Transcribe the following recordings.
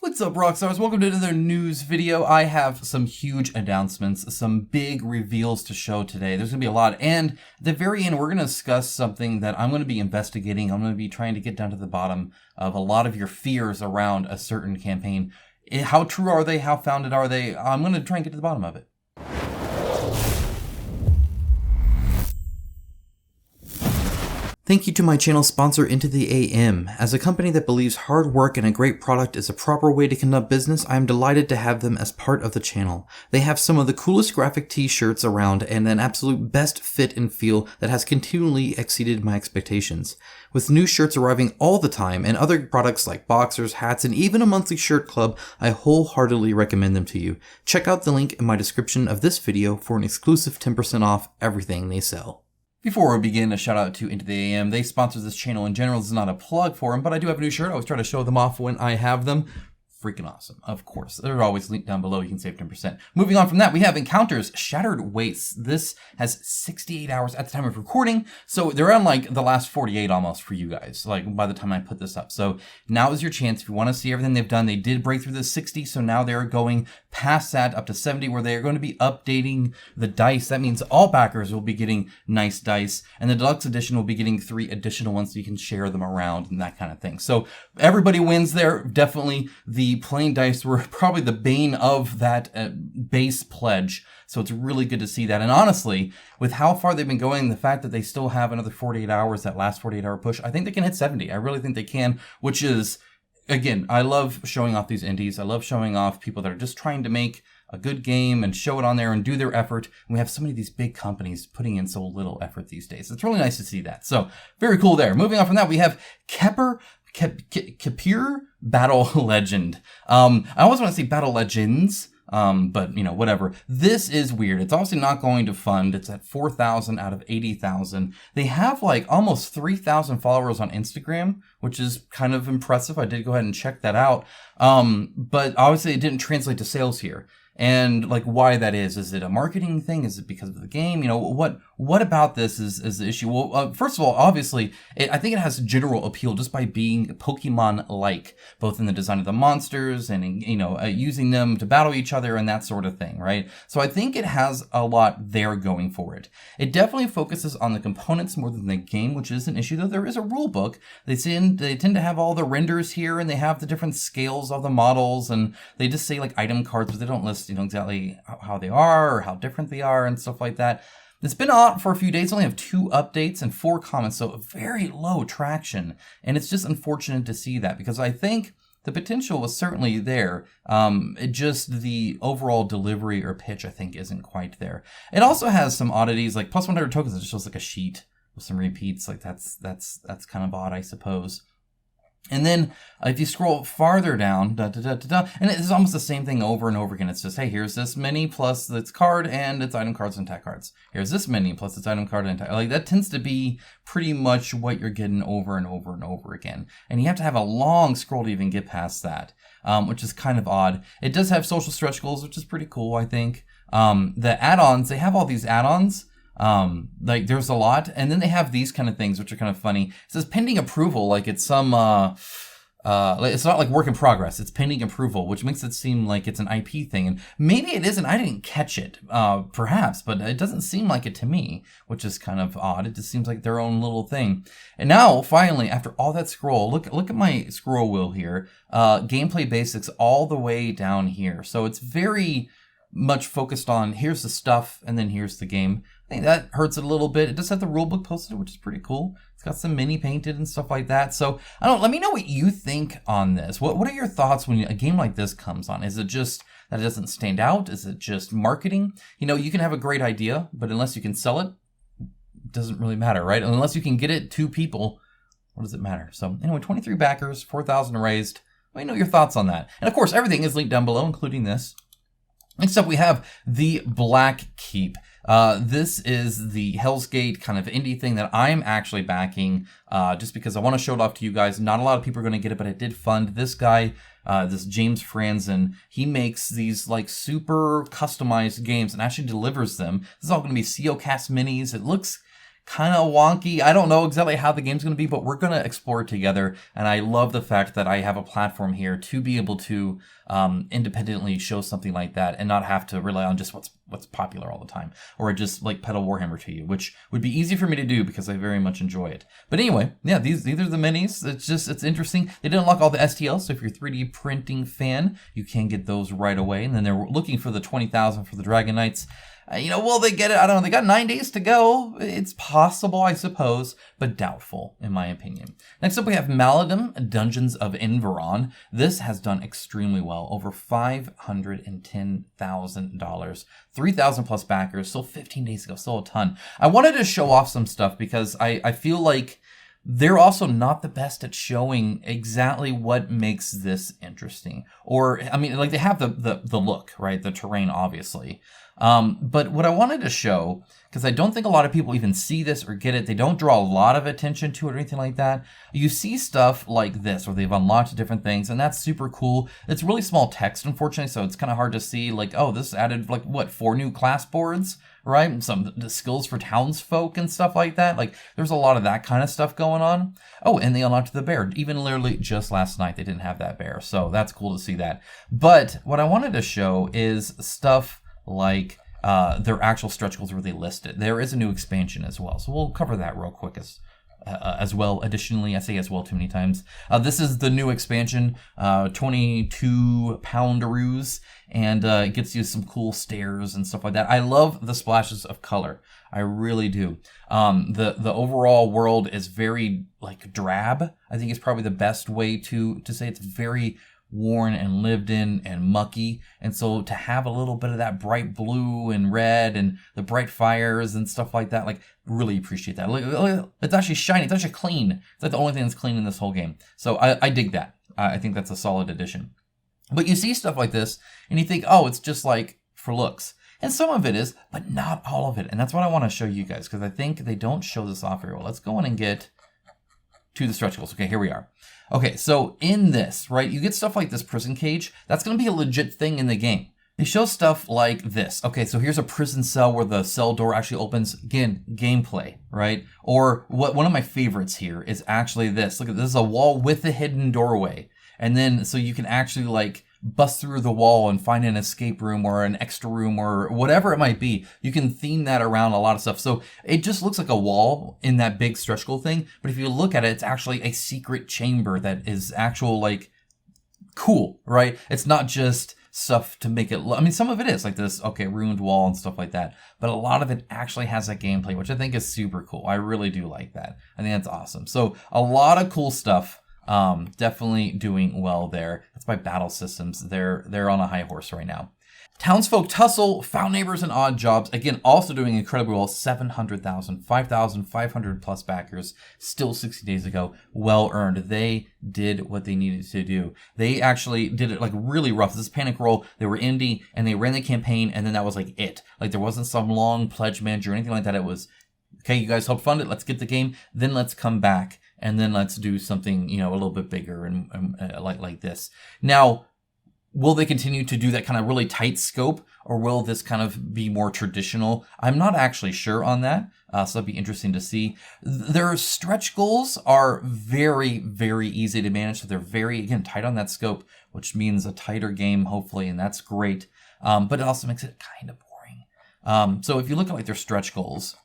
What's up, Rockstars? Welcome to another news video. I have some huge announcements, some big reveals to show today. There's going to be a lot, and at the very end, we're going to discuss something that I'm going to be investigating. I'm going to be trying to get down to the bottom of a lot of your fears around a certain campaign. How true are they? How founded are they? I'm going to try and get to the bottom of it. Thank you to my channel sponsor Into the AM. As a company that believes hard work and a great product is a proper way to conduct business, I am delighted to have them as part of the channel. They have some of the coolest graphic t-shirts around and an absolute best fit and feel that has continually exceeded my expectations. With new shirts arriving all the time and other products like boxers, hats, and even a monthly shirt club, I wholeheartedly recommend them to you. Check out the link in my description of this video for an exclusive 10% off everything they sell. Before we begin, a shout out to Into the AM. They sponsor this channel in general. This is not a plug for them, but I do have a new shirt. I always try to show them off when I have them. Freaking awesome, of course. They're always linked down below. You can save 10%. Moving on from that, we have Encounters Shattered Wastes. This has 68 hours at the time of recording, so they're on like the last 48 almost for you guys, like by the time I put this up. So now is your chance. If you want to see everything they've done, they did break through the 60, so now they're going past that up to 70, where they're going to be updating the dice. That means all backers will be getting nice dice, and the deluxe edition will be getting 3 additional ones so you can share them around and that kind of thing. So everybody wins there. Definitely the plain dice were probably the bane of that base pledge. So it's really good to see that. And honestly, with how far they've been going, the fact that they still have another 48 hours, that last 48-hour push, I think they can hit 70. I really think they can, which is, again, I love showing off these indies. I love showing off people that are just trying to make a good game and show it on there and do their effort. And we have so many of these big companies putting in so little effort these days. It's really nice to see that. So very cool there. Moving on from that, we have Kepure Battle Legend. I always want to say Battle Legends, but you know, whatever. This is weird. It's obviously not going to fund. It's at 4,000 out of 80,000. They have like almost 3,000 followers on Instagram, which is kind of impressive. I did go ahead and check that out. But obviously it didn't translate to sales here. And like why that is it a marketing thing? Is it because of the game? You know, what about this is the issue? Well, first of all, obviously, I think it has general appeal just by being Pokemon-like, both in the design of the monsters and, you know, using them to battle each other and that sort of thing, right? So I think it has a lot there going for it. It definitely focuses on the components more than the game, which is an issue, though there is a rule book. They tend to have all the renders here, and they have the different scales of the models, and they just say like item cards, but they don't list, you know, exactly how they are or how different they are and stuff like that. It's been out for a few days. I only have 2 updates and 4 comments, so very low traction. And it's just unfortunate to see that, because I think the potential was certainly there. Just the overall delivery or pitch, I think, isn't quite there. It also has some oddities, like plus 100 tokens. It just shows like a sheet with some repeats. Like that's kind of odd, I suppose. And then if you scroll farther down, and it's almost the same thing over and over again. It's just, hey, here's this many plus its card and its item cards and attack cards. Here's this many plus its item card and attack. Like that tends to be pretty much what you're getting over and over and over again. And you have to have a long scroll to even get past that, which is kind of odd. It does have social stretch goals, which is pretty cool, I think. The add-ons, they have all these add-ons. Like there's a lot, and then they have these kind of things which are kind of funny. It says pending approval, like it's some it's not like work in progress, it's pending approval, which makes it seem like it's an IP thing, and maybe it isn't. I didn't catch it, perhaps, but it doesn't seem like it to me, which is kind of odd. It just seems like their own little thing. And now finally, after all that scroll, look at my scroll wheel here, gameplay basics all the way down here. So it's very much focused on here's the stuff and then here's the game. I think that hurts it a little bit. It does have the rulebook posted, which is pretty cool. It's got some mini painted and stuff like that. So let me know what you think on this. What are your thoughts when a game like this comes on? Is it just that it doesn't stand out? Is it just marketing? You know, you can have a great idea, but unless you can sell it, it doesn't really matter, right? Unless you can get it to people, what does it matter? So anyway, 23 backers, 4,000 raised. Let me know your thoughts on that. And of course, everything is linked down below, including this. Next up, we have the Black Keep. This is the Hell's Gate kind of indie thing that I'm actually backing, just because I want to show it off to you guys. Not a lot of people are going to get it, but I did fund this guy, this James Franzen. He makes these like super customized games and actually delivers them. This is all going to be COcast minis. It looks kind of wonky. I don't know exactly how the game's going to be, but we're going to explore it together. And I love the fact that I have a platform here to be able to independently show something like that and not have to rely on just what's popular all the time, or just like peddle Warhammer to you, which would be easy for me to do because I very much enjoy it. But anyway, yeah, these are the minis. It's interesting. They didn't unlock all the STLs, so if you're a 3D printing fan, you can get those right away. And then they're looking for the 20,000 for the Dragon Knights. Will they get it? I don't know. They got 9 days to go. It's possible, I suppose, but doubtful, in my opinion. Next up, we have Maladum, Dungeons of Enveron. This has done extremely well. Over $510,000. 3,000 plus backers. Still 15 days ago. Still a ton. I wanted to show off some stuff because I feel like they're also not the best at showing exactly what makes this interesting. Or, I mean, like they have the look, right? The terrain, obviously. But what I wanted to show, because I don't think a lot of people even see this or get it, they don't draw a lot of attention to it or anything like that. You see stuff like this where they've unlocked different things, and that's super cool. It's really small text, unfortunately, so it's kind of hard to see, like, oh, this added, like, what, 4 new class boards, right? Some skills for townsfolk and stuff like that. Like, there's a lot of that kind of stuff going on. Oh, and they unlocked the bear. Even literally just last night, they didn't have that bear, so that's cool to see that. But what I wanted to show is stuff like their actual stretch goals where they list it. There is a new expansion as well, so we'll cover that real quick as well. Additionally, I say as well too many times. This is the new expansion, 22 poundaroos, and it gets you some cool stairs and stuff like that. I love the splashes of color. I really do. The overall world is very like drab. I think it's probably the best way to say it's very worn and lived in and mucky, and so to have a little bit of that bright blue and red and the bright fires and stuff like that, like, really appreciate that. Look, it's actually shiny, it's actually clean. It's like the only thing that's clean in this whole game, so I dig that. I think that's a solid addition. But you see stuff like this and you think, oh, it's just like for looks, and some of it is, but not all of it. And that's what I want to show you guys, because I think they don't show this off very well. Let's go in and get to the stretch goals. Okay, here we are. Okay, so in this, right, you get stuff like this prison cage. That's going to be a legit thing in the game. They show stuff like this. Okay, so here's a prison cell where the cell door actually opens. Again, gameplay, right? Or one of my favorites here is actually this. Look at this, is a wall with a hidden doorway. And then, so you can actually like bust through the wall and find an escape room or an extra room or whatever it might be. You can theme that around a lot of stuff. So it just looks like a wall in that big stretch goal thing. But if you look at it, it's actually a secret chamber that is actual, like, cool, right? It's not just stuff to make it look, I mean, some of it is like this, okay, ruined wall and stuff like that. But a lot of it actually has that gameplay, which I think is super cool. I really do like that. I think that's awesome. So a lot of cool stuff. Definitely doing well there. That's by Battle Systems. They're on a high horse right now. Townsfolk Tussle, Found Neighbors and Odd Jobs, again, also doing incredibly well. 700,000, 5,500 plus backers, still 60 days ago. Well earned. They did what they needed to do. They actually did it like really rough. This is Panic Roll. They were indie and they ran the campaign, and then that was like it. Like there wasn't some long pledge manager or anything like that. It was, okay, you guys helped fund it. Let's get the game. Then let's come back. And then let's do something, a little bit bigger and like this. Now, will they continue to do that kind of really tight scope, or will this kind of be more traditional? I'm not actually sure on that, so that'd be interesting to see. Their stretch goals are very, very easy to manage, so they're very, again, tight on that scope, which means a tighter game, hopefully, and that's great. But it also makes it kind of boring. So if you look at like their stretch goals,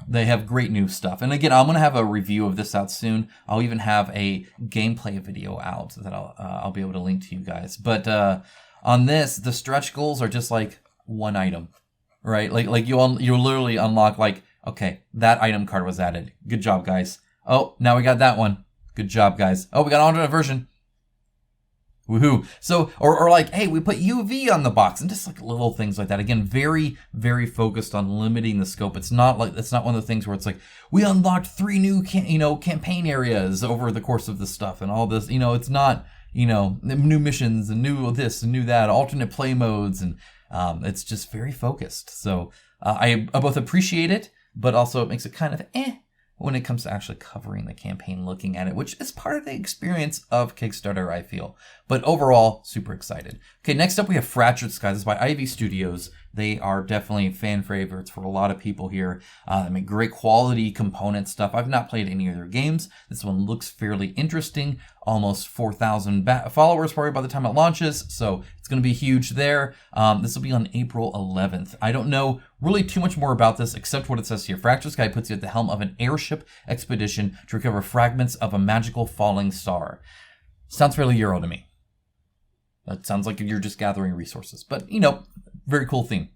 they have great new stuff. And again, I'm going to have a review of this out soon. I'll even have a gameplay video out that I'll be able to link to you guys. But on this, the stretch goals are just like one item, right? Like you literally unlock like, okay, that item card was added. Good job, guys. Oh, now we got that one. Good job, guys. Oh, we got an alternate version. Woohoo. So, or like, hey, we put UV on the box, and just like little things like that. Again, very, very focused on limiting the scope. It's not one of the things where it's like, we unlocked 3 new, campaign areas over the course of the stuff and all this, it's not, new missions and new this and new that, alternate play modes. And, it's just very focused. So, I both appreciate it, but also it makes it kind of when it comes to actually covering the campaign, looking at it, which is part of the experience of Kickstarter, I feel. But overall, super excited. Okay, next up we have Fractured Skies. This is by Ivy Studios. They are definitely fan favorites for a lot of people here. They make great quality component stuff. I've not played any of their games. This one looks fairly interesting. Almost 4,000 followers probably by the time it launches, so it's going to be huge there. This will be on April 11th. I don't know really too much more about this except what it says here. Fractured Sky puts you at the helm of an airship expedition to recover fragments of a magical falling star. Sounds fairly Euro to me. That sounds like you're just gathering resources, but very cool theme.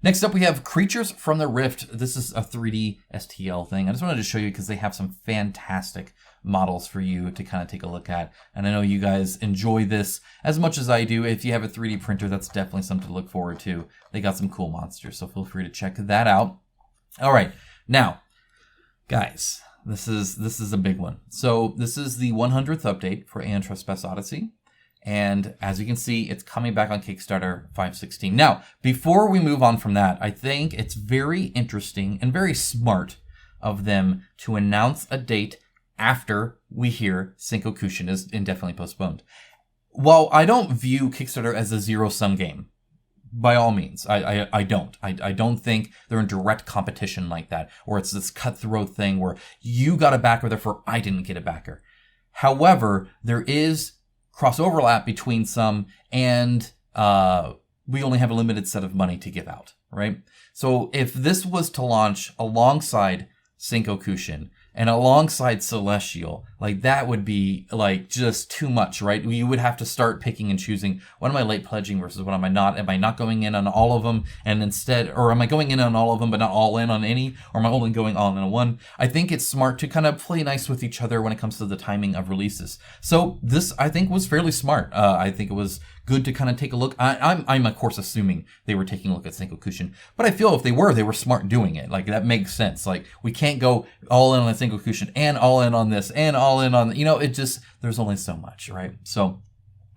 Next up, we have Creatures from the Rift. This is a 3D STL thing. I just wanted to show you because they have some fantastic models for you to kind of take a look at. And I know you guys enjoy this as much as I do. If you have a 3D printer, that's definitely something to look forward to. They got some cool monsters, so feel free to check that out. All right, now, guys, this is a big one. So this is the 100th update for Aeon Trespass Odyssey. And as you can see, it's coming back on Kickstarter 5/16. Now, before we move on from that, I think it's very interesting and very smart of them to announce a date after we hear Senkokushin is indefinitely postponed. While I don't view Kickstarter as a zero-sum game, by all means, I don't. I don't think they're in direct competition like that, or it's this cutthroat thing where you got a backer, therefore I didn't get a backer. However, there is cross overlap between some, and we only have a limited set of money to give out, right? So if this was to launch alongside Senkokushin and alongside Celestial, like that would be like just too much, right? You would have to start picking and choosing, what am I late pledging versus what am I not? Am I not going in on all of them and instead, or am I going in on all of them but not all in on any? Or am I only going all in on one? I think it's smart to kind of play nice with each other when it comes to the timing of releases. So this, I think, was fairly smart. I think it was good to kind of take a look. I'm of course assuming they were taking a look at Senkokushin, but I feel if they were smart doing it. Like that makes sense. Like we can't go all in on Senkokushin and all in on this and all in on, it just, there's only so much, right? So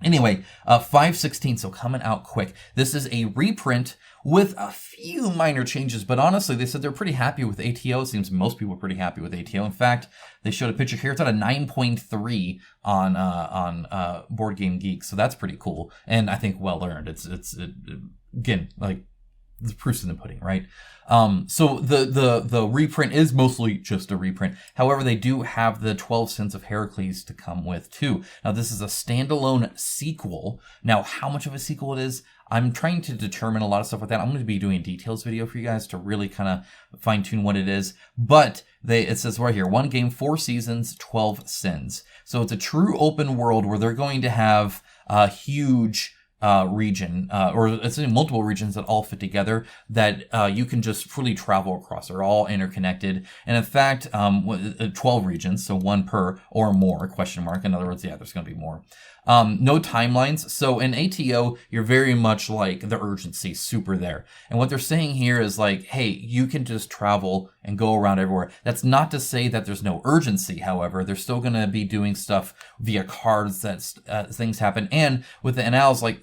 anyway, 5/16, so coming out quick. This is a reprint with a few minor changes, but honestly, they said they're pretty happy with ATO. It seems most people are pretty happy with ATO. In fact, they showed a picture here. It's at a 9.3 on Board Game Geek, so that's pretty cool, and I think well earned. It's again, like, the proof's in the pudding, right? So the reprint is mostly just a reprint. However, they do have the 12 Sins of Herakles to come with too. Now, this is a standalone sequel. Now, how much of a sequel it is, I'm trying to determine a lot of stuff with that. I'm going to be doing a details video for you guys to really kind of fine tune what it is. But it says right here, 1 game, 4 seasons, 12 sins. So it's a true open world where they're going to have a huge region, or it's in multiple regions that all fit together that you can just freely travel across. They're all interconnected. And in fact, 12 regions, so 1 per or more, question mark. In other words, yeah, there's going to be more. No timelines. So in ATO, you're very much like the urgency super there. And what they're saying here is like, hey, you can just travel and go around everywhere. That's not to say that there's no urgency. However, they're still going to be doing stuff via cards that things happen. And with the annals, like,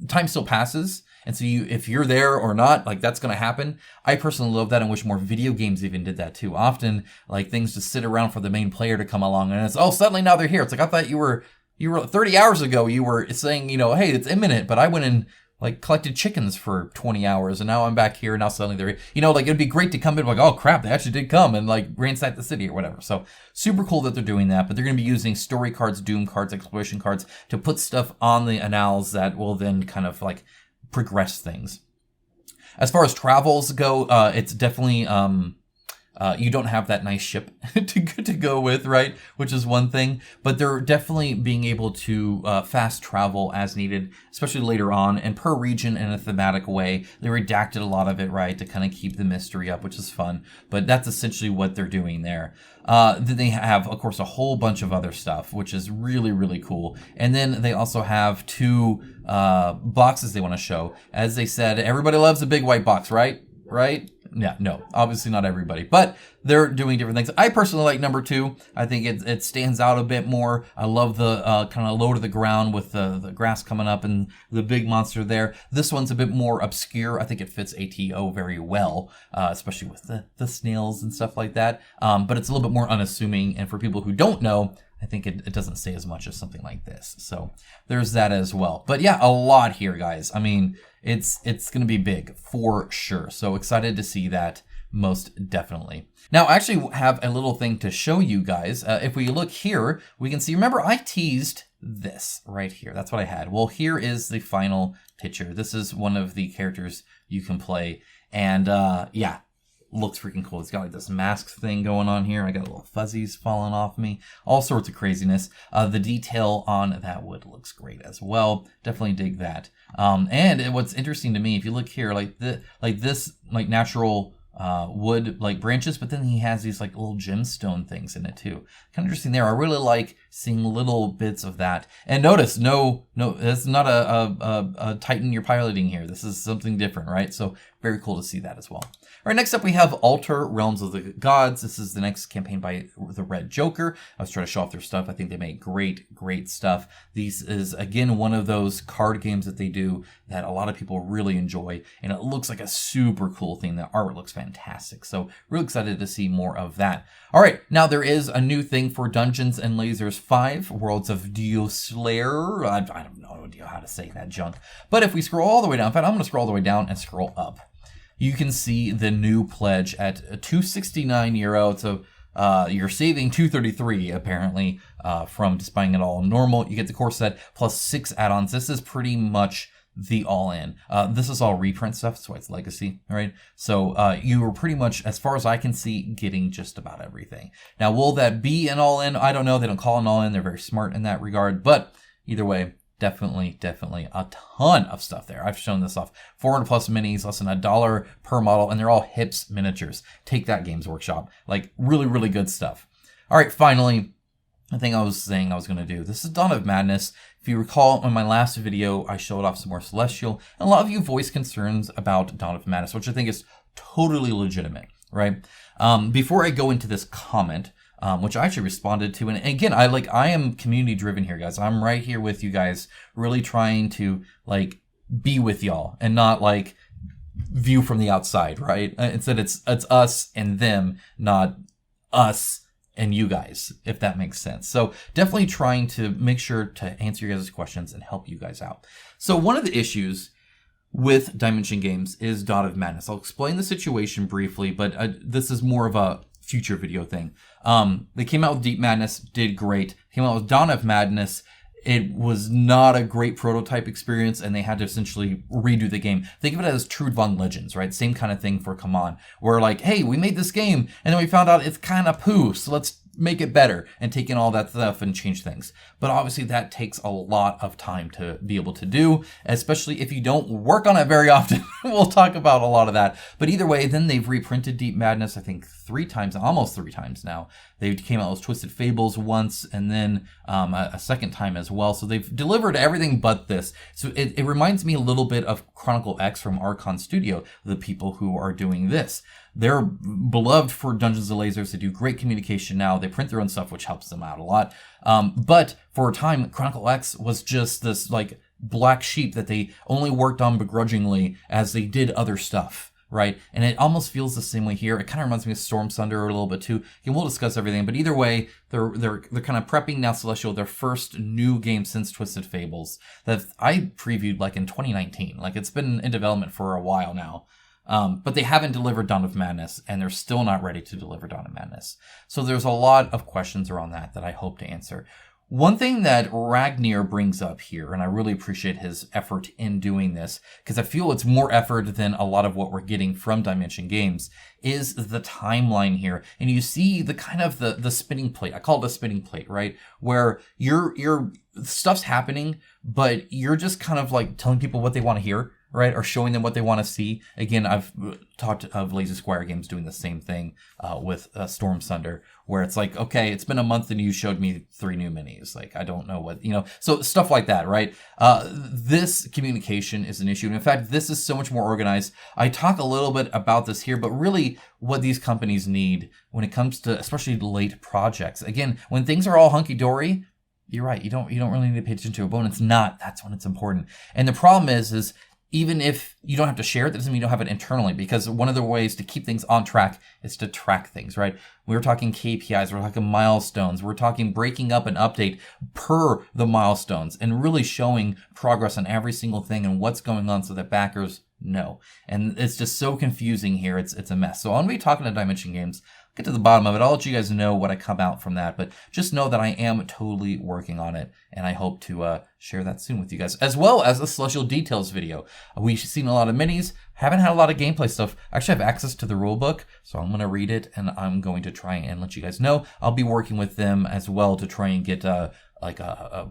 time still passes. And so if you're there or not, like that's going to happen. I personally love that and wish more video games even did that too. Often, like, things just sit around for the main player to come along and it's, oh, suddenly now they're here. It's like, I thought you were 30 hours ago, you were saying, hey, it's imminent, but I went and like collected chickens for 20 hours and now I'm back here and now suddenly they're here. Like it'd be great to come in like, oh crap, they actually did come and like ransack the city or whatever. So super cool that they're doing that, but they're going to be using story cards, doom cards, exploration cards to put stuff on the annals that will then kind of like progress things. As far as travels go, it's definitely you don't have that nice ship to go with, right? Which is one thing, but they're definitely being able to fast travel as needed, especially later on, and per region in a thematic way. They redacted a lot of it, right, to kind of keep the mystery up, which is fun, but that's essentially what they're doing there. Then they have, of course, a whole bunch of other stuff, which is really, really cool. And then they also have 2 boxes they want to show. As they said, everybody loves a big white box, right? Right? Yeah, no, obviously not everybody, but they're doing different things. I personally like number 2. I think it stands out a bit more. I love the kind of low to the ground with the grass coming up and the big monster there. This one's a bit more obscure. I think it fits ATO very well, especially with the snails and stuff like that. But it's a little bit more unassuming, and for people who don't know, I think it doesn't say as much as something like this. So there's that as well. But yeah, a lot here, guys. I mean, it's going to be big for sure. So excited to see that. Most definitely. Now, I actually have a little thing to show you guys. If we look here, we can see, remember I teased this right here. That's what I had. Well, here is the final picture. This is one of the characters you can play. And yeah, looks freaking cool. It's got like this mask thing going on here. I got little fuzzies falling off me. All sorts of craziness. The detail on that wood looks great as well. Definitely dig that. And what's interesting to me, if you look here, like this natural wood like branches, but then he has these like little gemstone things in it too. Kind of interesting there. I really like seeing little bits of that. And notice, no, it's not a Titan you're piloting here. This is something different, right? So very cool to see that as well. All right, next up we have Altar Realms of the Gods. This is the next campaign by the Red Joker. I was trying to show off their stuff. I think they make great stuff. This is, again, one of those card games that they do that a lot of people really enjoy, and it looks like a super cool thing. The art looks fantastic, so really excited to see more of that. All right, now there is a new thing for Dungeons and Lasers 5, Worlds of Dioslayer. I have no idea how to say that junk. But if we scroll all the way down, in fact, I'm going to scroll all the way down and scroll up. You can see the new pledge at €269. So you're saving $233 apparently from just buying it all normal. You get the core set plus 6 add-ons. This is pretty much the all-in. This is all reprint stuff, so it's legacy, right? So you are pretty much, as far as I can see, getting just about everything. Now, will that be an all-in? I don't know. They don't call it an all-in. They're very smart in that regard. But either way, definitely a ton of stuff there. I've shown this off. 400 plus minis, less than $1 per model, and they're all Hips miniatures. Take that, Games Workshop. Like, really good stuff. All right, finally, the thing I was saying I was going to do. This is Dawn of Madness. If you recall, in my last video, I showed off some more Celestial, and a lot of you voiced concerns about Dawn of Madness, which I think is totally legitimate, right? Before I go into this comment, which I actually responded to. And again, I am community driven here, guys. I'm right here with you guys, really trying to like be with y'all and not like view from the outside, right? Instead, it's us and them, not us and you guys, if that makes sense. So definitely trying to make sure to answer your guys' questions and help you guys out. So one of the issues with Dimension Games is Dawn of Madness. I'll explain the situation briefly, but this is more of a future video thing. They came out with Deep Madness, did great. Came out with Dawn of Madness. It was not a great prototype experience, and they had to essentially redo the game. Think of it as Trudvang Legends, right? Same kind of thing for Come On, where like, hey, we made this game, and then we found out it's kind of poo, so let's make it better and take in all that stuff and change things. But obviously that takes a lot of time to be able to do, especially if you don't work on it very often. We'll talk about a lot of that. But either way, then they've reprinted Deep Madness, I think almost three times now. They came out with Twisted Fables once, and then a second time as well. So they've delivered everything but this. So it reminds me a little bit of Chronicle X from Archon Studio, the people who are doing this. They're beloved for Dungeons & Lasers. They do great communication now. They print their own stuff, which helps them out a lot. But for a time, Chronicle X was just this like black sheep that they only worked on begrudgingly as they did other stuff, right? And it almost feels the same way here. It kind of reminds me of Storm Thunder a little bit too. And we'll discuss everything. But either way, they're kind of prepping now Celestial, their first new game since Twisted Fables that I previewed like in 2019. Like it's been in development for a while now. But they haven't delivered Dawn of Madness, and they're still not ready to deliver Dawn of Madness. So there's a lot of questions around that I hope to answer. One thing that Ragnar brings up here, and I really appreciate his effort in doing this, because I feel it's more effort than a lot of what we're getting from Dimension Games, is the timeline here. And you see the kind of the spinning plate. I call it a spinning plate, right? Where your stuff's happening, but you're just kind of like telling people what they want to hear, right? Or showing them what they want to see. Again, I've talked of Lazy Squire Games doing the same thing with Storm Thunder, where it's like, okay, it's been a month and you showed me 3 new minis. Like, I don't know what, so stuff like that, right? This communication is an issue. And in fact, this is so much more organized. I talk a little bit about this here, but really what these companies need when it comes to especially late projects. Again, when things are all hunky-dory, you're right. You don't really need to pay attention to it. But when it's not, that's when it's important. And the problem is even if you don't have to share it, that doesn't mean you don't have it internally, because one of the ways to keep things on track is to track things, right? We're talking KPIs, we're talking milestones, we're talking breaking up an update per the milestones and really showing progress on every single thing and what's going on so that backers know. And it's just so confusing here. It's a mess. So I'm going to be talking to Dimension Games. Get to the bottom of it. I'll let you guys know what I come out from that, but just know that I am totally working on it, and I hope to share that soon with you guys, as well as the Celestial Details video. We've seen a lot of minis, haven't had a lot of gameplay stuff. I actually have access to the rulebook, so I'm going to read it, and I'm going to try and let you guys know. I'll be working with them as well to try and get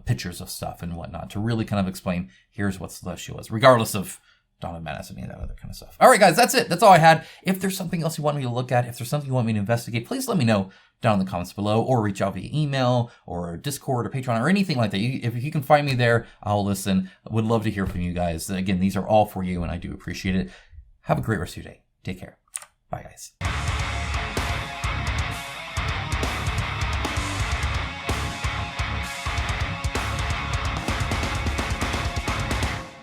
pictures of stuff and whatnot to really kind of explain, here's what Celestial is, regardless of Dawn of Menace and any of that other kind of stuff. All right, guys, that's it. That's all I had. If there's something else you want me to look at, if there's something you want me to investigate, please let me know down in the comments below, or reach out via email or Discord or Patreon or anything like that. If you can find me there, I'll listen. Would love to hear from you guys. Again, these are all for you, and I do appreciate it. Have a great rest of your day. Take care. Bye, guys.